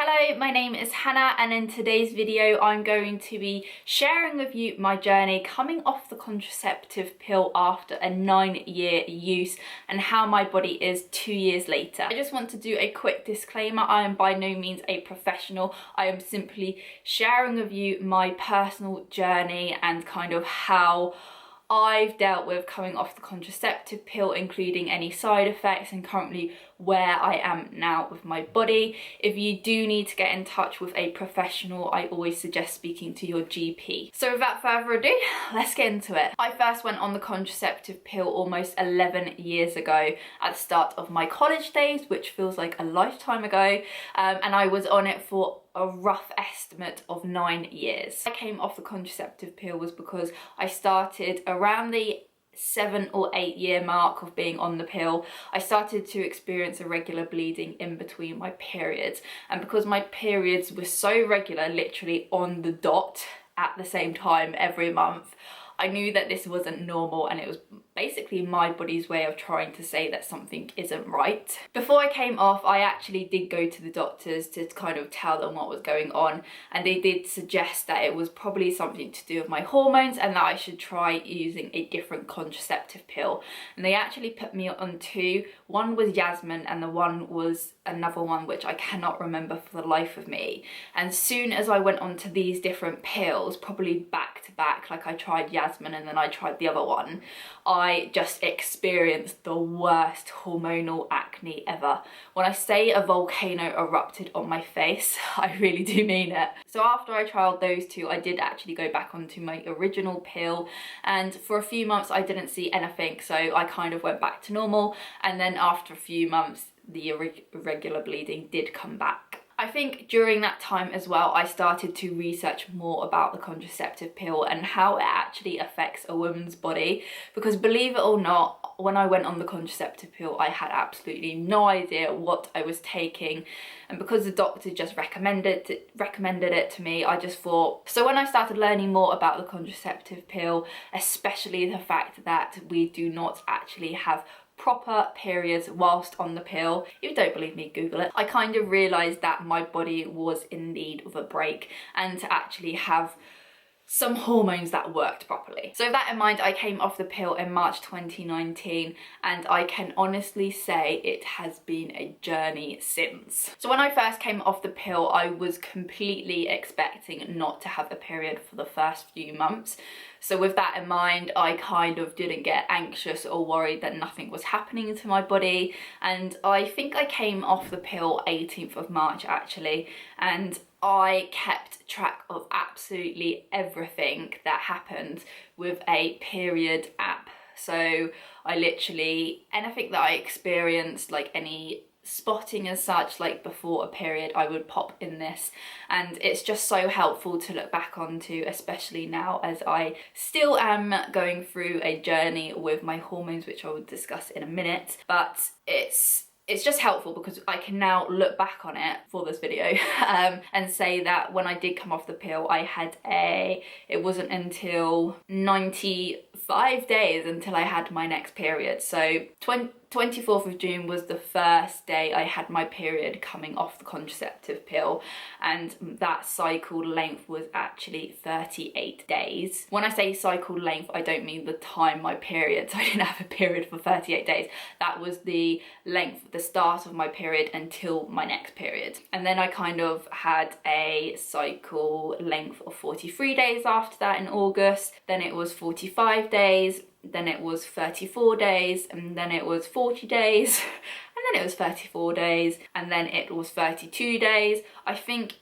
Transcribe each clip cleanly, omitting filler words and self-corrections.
Hello, my name is Hannah, and in today's video I'm going to be sharing with you my journey coming off the contraceptive pill after a 9-year use and how my body is 2 years later. I just want to do a quick disclaimer. I am by no means a professional. I am simply sharing with you my personal journey and kind of how I've dealt with coming off the contraceptive pill, including any side effects, and currently where I am now with my body. If you do need to get in touch with a professional, I always suggest speaking to your GP. So without further ado, let's get into it. I first went on the contraceptive pill almost 11 years ago at the start of my college days, which feels like a lifetime ago, and I was on it for a rough estimate of 9 years. I came off the contraceptive pill was because I started around the 7 or 8 year mark of being on the pill. I started to experience irregular bleeding in between my periods, and because my periods were so regular, literally on the dot at the same time every month, I knew that this wasn't normal, and it was basically my body's way of trying to say that something isn't right. Before I came off, I actually did go to the doctors to kind of tell them what was going on, and they did suggest that it was probably something to do with my hormones and that I should try using a different contraceptive pill. And they actually put me on two. One was Yasmin and the one was another one which I cannot remember for the life of me. And soon as I went on to these different pills, probably back to back, like I tried Yasmin and then I tried the other one, I just experienced the worst hormonal acne ever. When I say a volcano erupted on my face, I really do mean it. So after I tried those two, I did actually go back onto my original pill, and for a few months I didn't see anything, so I kind of went back to normal, and then after a few months the irregular bleeding did come back. I think during that time as well, I started to research more about the contraceptive pill and how it actually affects a woman's body, because believe it or not, when I went on the contraceptive pill, I had absolutely no idea what I was taking, and because the doctor just recommended it to me, I just thought. So when I started learning more about the contraceptive pill, especially the fact that we do not actually have proper periods whilst on the pill. If you don't believe me, Google it. I kind of realised that my body was in need of a break and to actually have some hormones that worked properly. So with that in mind, I came off the pill in March 2019, and I can honestly say it has been a journey since. So when I first came off the pill, I was completely expecting not to have a period for the first few months. So with that in mind, I kind of didn't get anxious or worried that nothing was happening to my body. And I think I came off the pill 18th of March actually, and I kept track of absolutely everything that happened with a period app. So I literally, anything that I experienced, like any spotting as such, like before a period, I would pop in this, and it's just so helpful to look back onto, especially now as I still am going through a journey with my hormones, which I will discuss in a minute. But it's just helpful because I can now look back on it for this video and say that when I did come off the pill, I had it wasn't until 95 days until I had my next period. So 24th of June was the first day I had my period coming off the contraceptive pill, and that cycle length was actually 38 days. When I say cycle length, I don't mean the time my period, so I didn't have a period for 38 days. That was the length, the start of my period until my next period. And then I kind of had a cycle length of 43 days after that in August, then it was 45 days, then it was 34 days, and then it was 40 days, and then it was 34 days, and then it was 32 days. I think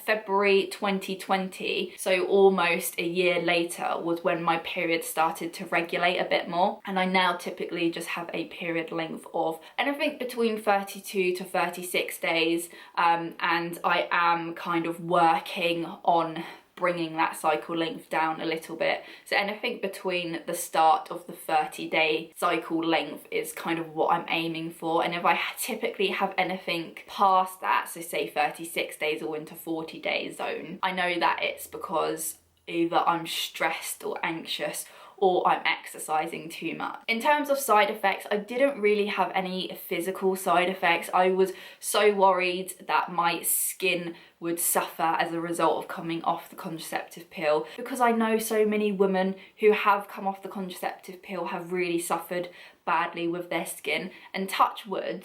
February 2020, so almost a year later, was when my period started to regulate a bit more, and I now typically just have a period length of anything between 32 to 36 days, and I am kind of working on bringing that cycle length down a little bit. So anything between the start of the 30-day cycle length is kind of what I'm aiming for. And if I typically have anything past that, so say 36 days or into 40 days zone, I know that it's because either I'm stressed or anxious, or I'm exercising too much. In terms of side effects, I didn't really have any physical side effects. I was so worried that my skin would suffer as a result of coming off the contraceptive pill, because I know so many women who have come off the contraceptive pill have really suffered badly with their skin, and touch wood,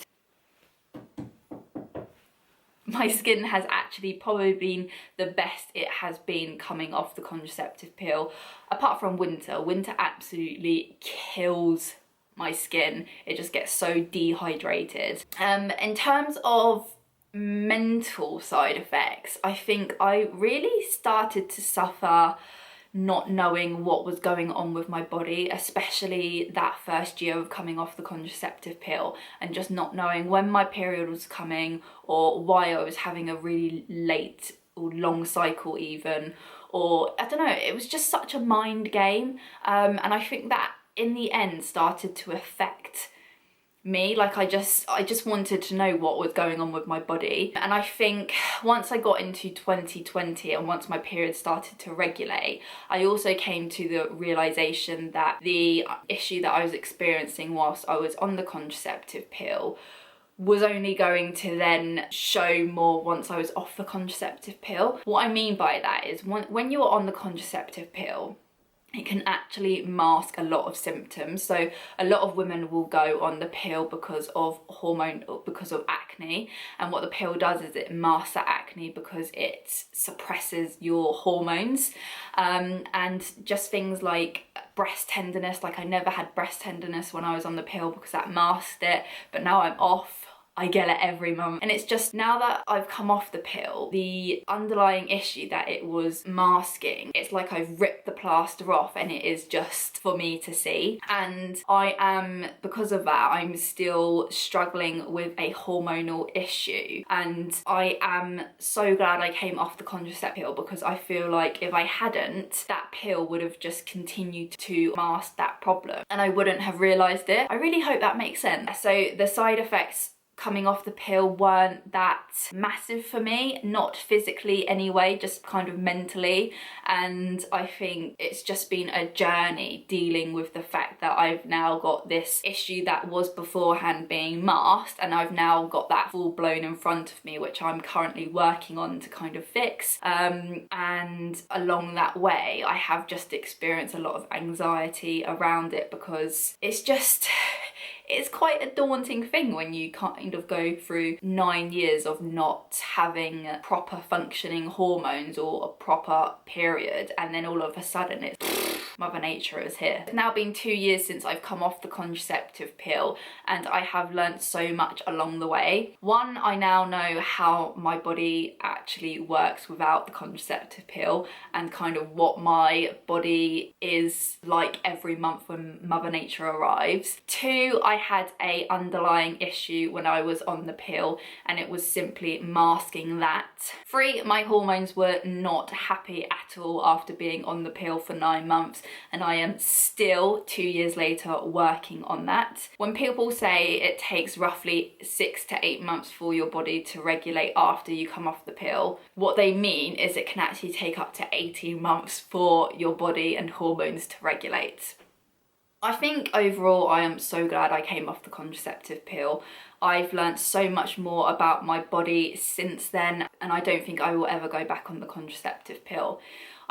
my skin has actually probably been the best it has been coming off the contraceptive pill, apart from winter. Winter absolutely kills my skin. It just gets so dehydrated. In terms of mental side effects, I think I really started to suffer not knowing what was going on with my body, especially that first year of coming off the contraceptive pill, and just not knowing when my period was coming, or why I was having a really late or long cycle even, or I don't know, it was just such a mind game. And I think that in the end started to affect me. Like I just wanted to know what was going on with my body. And I think once I got into 2020 and once my period started to regulate, I also came to the realization that the issue that I was experiencing whilst I was on the contraceptive pill was only going to then show more once I was off the contraceptive pill. What I mean by that is when you're on the contraceptive pill, it can actually mask a lot of symptoms. So a lot of women will go on the pill because of hormone, or because of acne, and what the pill does is it masks that acne because it suppresses your hormones, and just things like breast tenderness. Like I never had breast tenderness when I was on the pill because that masked it, but now I'm off, I get it every month. And it's just, now that I've come off the pill, the underlying issue that it was masking, it's like I've ripped the plaster off and it is just for me to see. And I am, because of that, I'm still struggling with a hormonal issue. And I am so glad I came off the contraceptive pill, because I feel like if I hadn't, that pill would have just continued to mask that problem and I wouldn't have realised it. I really hope that makes sense. So the side effects coming off the pill weren't that massive for me, not physically anyway, just kind of mentally. And I think it's just been a journey dealing with the fact that I've now got this issue that was beforehand being masked, and I've now got that full blown in front of me, which I'm currently working on to kind of fix. And along that way, I have just experienced a lot of anxiety around it, because it's just, it's quite a daunting thing when you kind of go through 9 years of not having proper functioning hormones or a proper period, and then all of a sudden it's Mother Nature is here. It's now been 2 years since I've come off the contraceptive pill, and I have learnt so much along the way. One, I now know how my body actually works without the contraceptive pill, and kind of what my body is like every month when Mother Nature arrives. Two, I had a underlying issue when I was on the pill, and it was simply masking that. Three, my hormones were not happy at all after being on the pill for 9 months, and I am still 2 years later working on that. When people say it takes roughly 6 to 8 months for your body to regulate after you come off the pill, what they mean is it can actually take up to 18 months for your body and hormones to regulate. I think overall I am so glad I came off the contraceptive pill. I've learnt so much more about my body since then, and I don't think I will ever go back on the contraceptive pill.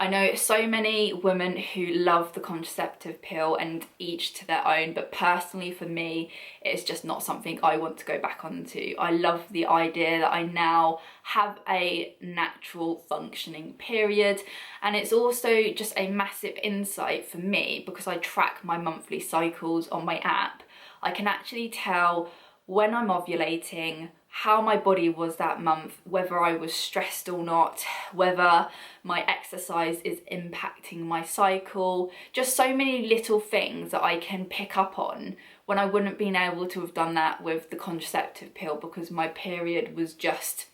I know so many women who love the contraceptive pill, and each to their own, but personally for me, it's just not something I want to go back onto. I love the idea that I now have a natural functioning period, and it's also just a massive insight for me because I track my monthly cycles on my app. I can actually tell when I'm ovulating, how my body was that month, whether I was stressed or not, whether my exercise is impacting my cycle, just so many little things that I can pick up on when I wouldn't have been able to have done that with the contraceptive pill, because my period was just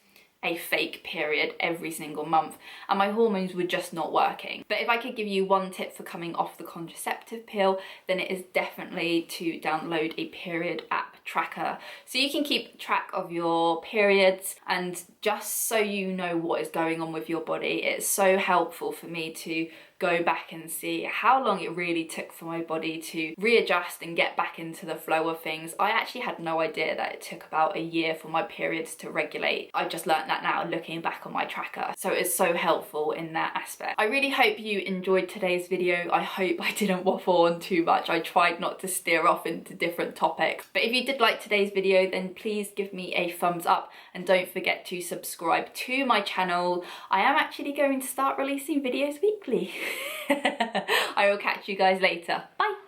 a fake period every single month and my hormones were just not working. But if I could give you one tip for coming off the contraceptive pill, then it is definitely to download a period app tracker so you can keep track of your periods, and just so you know what is going on with your body. It's so helpful for me to go back and see how long it really took for my body to readjust and get back into the flow of things. I actually had no idea that it took about a year for my periods to regulate. I've just learned that now looking back on my tracker. So it's so helpful in that aspect. I really hope you enjoyed today's video. I hope I didn't waffle on too much. I tried not to steer off into different topics. But if you did like today's video, then please give me a thumbs up and don't forget to subscribe to my channel. I am actually going to start releasing videos weekly. I will catch you guys later. Bye.